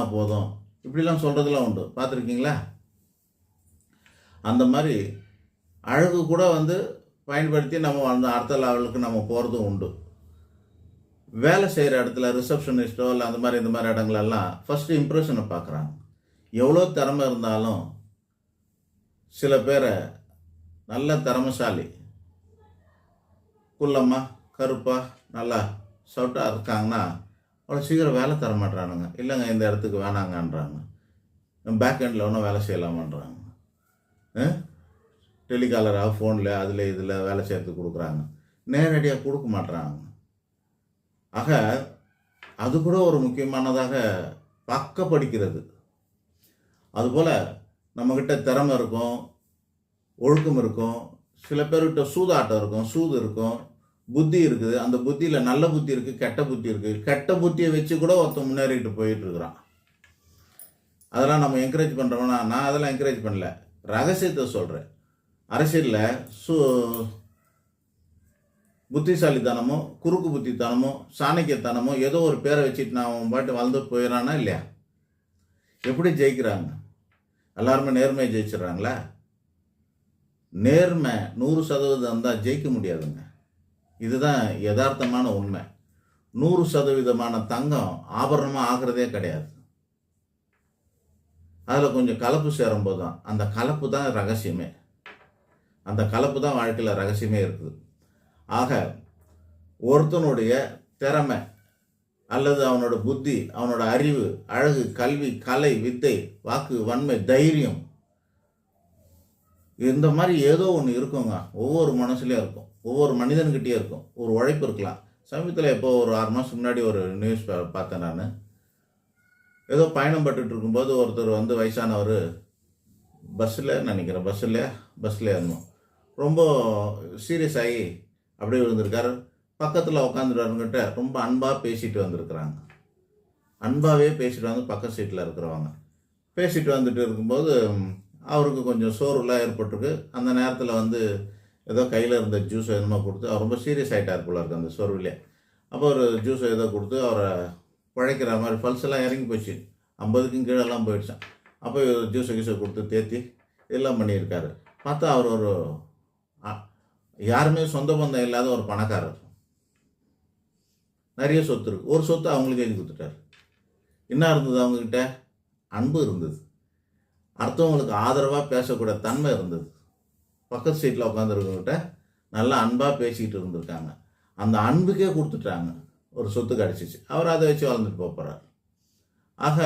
போனால் போதும் இப்படிலாம் சொல்கிறதுலாம் உண்டு. பார்த்துருக்கீங்களா? அந்த மாதிரி அழகு கூட பயன்படுத்தி நம்ம அந்த அடுத்த லெவலுக்கு நம்ம போகிறதும் உண்டு. வேலை செய்கிற இடத்துல ரிசப்ஷனிஸ்ட்டோ இல்லை அந்த மாதிரி இந்த மாதிரி இடங்களெல்லாம் ஃபஸ்ட்டு இம்ப்ரெஷனை பார்க்குறாங்க. எவ்வளோ திறமை இருந்தாலும் சில பேரை நல்ல திறமைசாலி, குள்ளமாக கருப்பாக நல்லா சவுட்டாக இருக்காங்கன்னா அவ்வளோ சீக்கிரம் வேலை தர மாட்டுறானுங்க. இல்லைங்க இந்த இடத்துக்கு வேணாங்கன்றாங்க. பேக் எண்டில் ஒன்றும் வேலை செய்யலாமான்றாங்க. டெலிகாலராக ஃபோனில் அதில் இதில் வேலை செய்கிறதுக்கு கொடுக்குறாங்க. நேரடியாக கொடுக்க மாட்டுறாங்க. ஆக அது கூட ஒரு முக்கியமானதாக பக்கப்படுகிறது. அதுபோல் நம்மக்கிட்ட திறமை இருக்கும், ஒழுக்கம் இருக்கும், சில பேர்கிட்ட சூதாட்டம் இருக்கும், சூது இருக்கும், புத்தி இருக்குது. அந்த புத்தியில் நல்ல புத்தி இருக்குது, கெட்ட புத்தி இருக்குது. கெட்ட புத்தியை வச்சு கூட ஒருத்தன் முன்னேறிட்டு போயிட்டுருக்குறான். அதெல்லாம் நம்ம என்கரேஜ் பண்ணுறோம்னா, நான் அதெல்லாம் என்கரேஜ் பண்ணல, ரகசியத்தை சொல்கிறேன். அரசியலில் புத்திசாலித்தனமோ குறுக்கு புத்தித்தனமோ சாணக்கியத்தனமோ ஏதோ ஒரு பேரை வச்சுட்டு நான் அவன் பாட்டு வளர்ந்து போயிடறானா இல்லையா? எப்படி ஜெயிக்கிறாங்க? எல்லாருமே நேர்மையை ஜெயிச்சிடறாங்களா? நேர்மை 100% தான் ஜெயிக்க முடியாதுங்க. இதுதான் யதார்த்தமான உண்மை. 100% தங்கம் ஆபரணமாக ஆகிறதே கிடையாது. அதில் கொஞ்சம் கலப்பு சேரும்போது தான், அந்த கலப்பு தான் ரகசியமே. அந்த கலப்பு தான் வாழ்க்கையில் ரகசியமே இருக்குது. ஆக ஒருத்தனுடைய திறமை அல்லது அவனோட புத்தி, அவனோட அறிவு, அழகு, கல்வி, கலை, வித்தை, வாக்கு, வன்மை, தைரியம், இந்த மாதிரி ஏதோ ஒன்று இருக்குங்க. ஒவ்வொரு மனசுலேயும் இருக்கும், ஒவ்வொரு மனிதன்கிட்டே இருக்கும். ஒரு உழைப்பு இருக்கலாம். சமீபத்தில் எப்போ ஒரு 6 மாதத்துக்கு முன்னாடி ஒரு நியூஸ் பார்த்தேன். நான் ஏதோ பயணம் பட்டுட்டு இருக்கும்போது ஒருத்தர் வயசானவர் பஸ்ஸில் நினைக்கிறேன், பஸ்ஸில் இருந்தோம், ரொம்ப சீரியஸ் ஆகி அப்படியே விழுந்திருக்காரு. பக்கத்தில் உட்காந்துருவாருங்கிட்ட ரொம்ப அன்பாக பேசிட்டு வந்திருக்கிறாங்க. அன்பாகவே பேசிட்டு பக்கத்து சீட்டில் இருக்கிறவங்க பேசிட்டு வந்துட்டு இருக்கும்போது அவருக்கு கொஞ்சம் சோர்வுலாம் ஏற்பட்டிருக்கு. அந்த நேரத்தில் ஏதோ கையில் இருந்த ஜூஸ் எதுவுமா கொடுத்து அவர் ரொம்ப சீரியஸ் ஆகிட்டார் போல இருக்குது அந்த சோர்விலே. அப்போ ஒரு ஜூஸ் ஏதோ கொடுத்து அவரை குழைக்கிற மாதிரி பல்ஸ் எல்லாம் இறங்கி போச்சு, 50க்கும் கீழெல்லாம் போயிடுச்சான். அப்போ ஜூஸை கொடுத்து தேத்தி எல்லாம் பண்ணியிருக்காரு. பார்த்தா அவர் ஒரு யாருமே சொந்த பந்தம் இல்லாத ஒரு பணக்காரர். நிறைய சொத்து இருக்குது. ஒரு சொத்து அவங்களுக்கு எழுதி கொடுத்துட்டார். என்ன இருந்தது அவங்கக்கிட்ட? அன்பு இருந்தது. அடுத்தவங்களுக்கு ஆதரவாக பேசக்கூடிய தன்மை இருந்தது. பக்கத்து சீட்டில் உட்காந்துருக்கவங்கிட்ட நல்லா அன்பாக பேசிக்கிட்டு இருந்திருக்காங்க. அந்த அன்புக்கே கொடுத்துட்டாங்க, ஒரு சொத்து கிடச்சிச்சு. அவர் அதை வச்சு வளர்ந்துட்டு போகிறார். ஆக